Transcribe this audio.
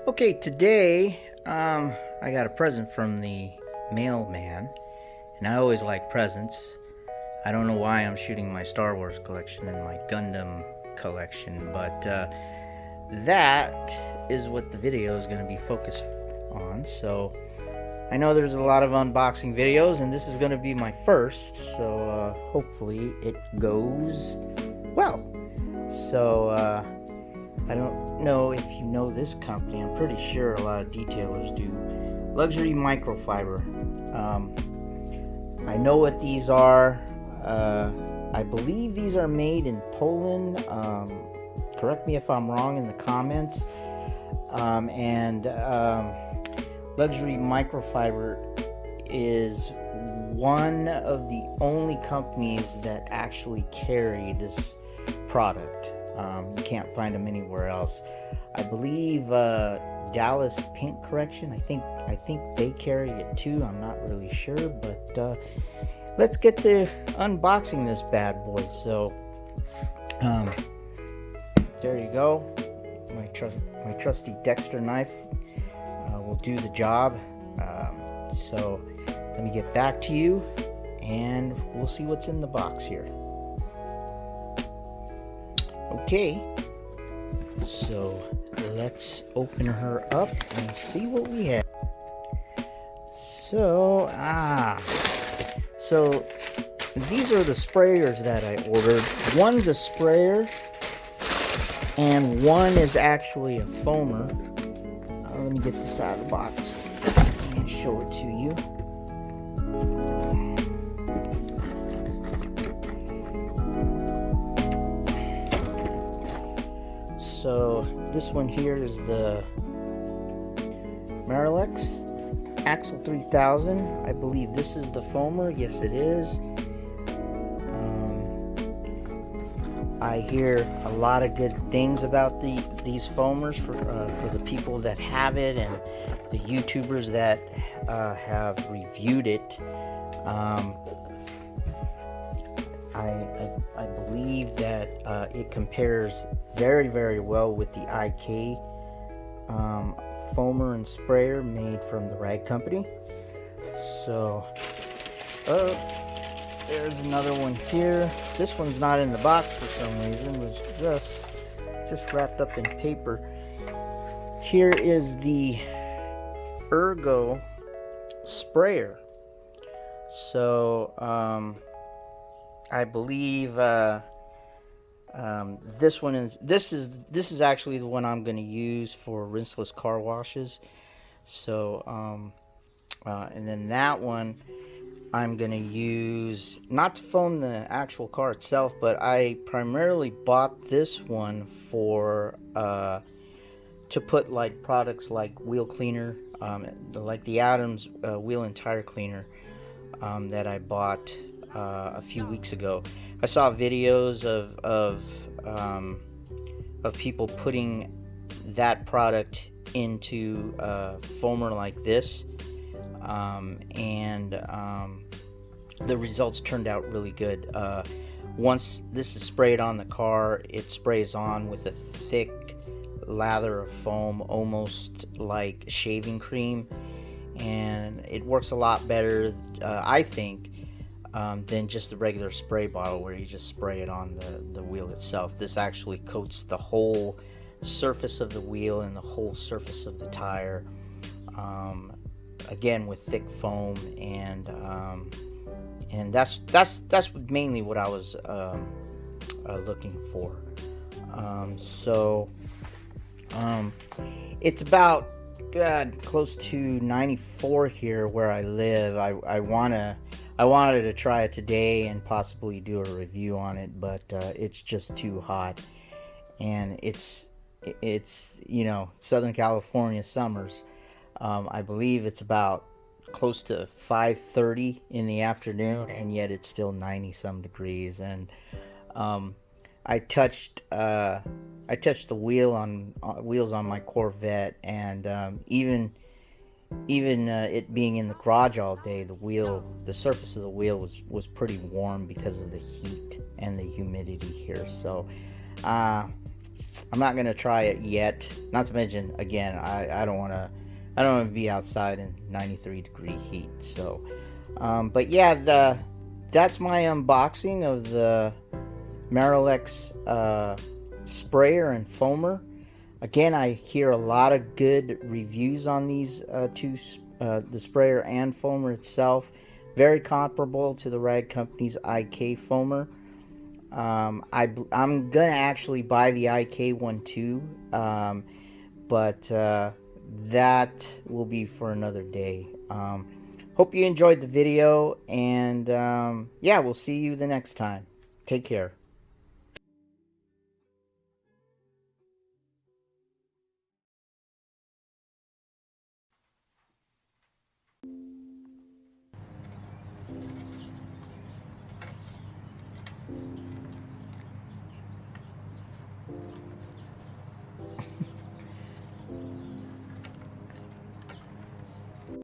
Okay, today I got a present from the mailman, and I always like presents. I don't know why I'm shooting my Star Wars collection and my Gundam collection, but that is what the video is going to be focused on. So I know there's a lot of unboxing videos, and this is going to be my first, so hopefully it goes well. So I don't know if you know this company. I'm pretty sure a lot of detailers do. Luxury Microfiber. I know what these are. I believe these are made in Poland. Correct me if I'm wrong in the comments. Luxury Microfiber is one of the only companies that actually carry this product. You can't find them anywhere else. I believe Dallas Paint Correction, I think they carry it too. I'm not really sure, but let's get to unboxing this bad boy. So there you go. My trusty Dexter knife will do the job. So let me get back to you and we'll see what's in the box here. Okay, so let's open her up and see what we have. So these are the sprayers that I ordered. One's a sprayer and one is actually a foamer. Let me get this out of the box and show it to you. So this one here is the Marolex Axel 3000. I believe this is the foamer. Yes, it is. I hear a lot of good things about these foamers for the people that have it and the YouTubers that have reviewed it. I believe that it compares very, very well with the IK foamer and sprayer made from the Rag Company. So, there's another one here. This one's not in the box for some reason. It was just wrapped up in paper. Here is the Ergo sprayer. So, I believe this is actually the one I'm going to use for rinseless car washes. So and then that one I'm going to use not to foam the actual car itself, but I primarily bought this one for to put like products like wheel cleaner, like the Adams wheel and tire cleaner that I bought a few weeks ago. I saw videos of people putting that product into a foamer like this, and the results turned out really good. Once this is sprayed on the car, it sprays on with a thick lather of foam, almost like shaving cream, and it works a lot better, I think, than just the regular spray bottle where you just spray it on the wheel itself. This actually coats the whole surface of the wheel and the whole surface of the tire, again with thick foam, and that's mainly what I was looking for. It's about close to 94 here where I live. I wanted to try it today and possibly do a review on it, but it's just too hot, and it's Southern California summers. I believe it's about close to 5:30 in the afternoon, and yet it's still 90 some degrees. And I touched the wheels on my Corvette, and even it being in the garage all day, the surface of the wheel was pretty warm because of the heat and the humidity here. So I'm not gonna try it yet. Not to mention, again, I don't want to be outside in 93-degree heat. So, but yeah, that's my unboxing of the Marolex sprayer and foamer. Again, I hear a lot of good reviews on these two, the sprayer and foamer itself. Very comparable to the Rag Company's IK foamer. I'm gonna actually buy the IK one too, but that will be for another day. Hope you enjoyed the video, and yeah, we'll see you the next time. Take care.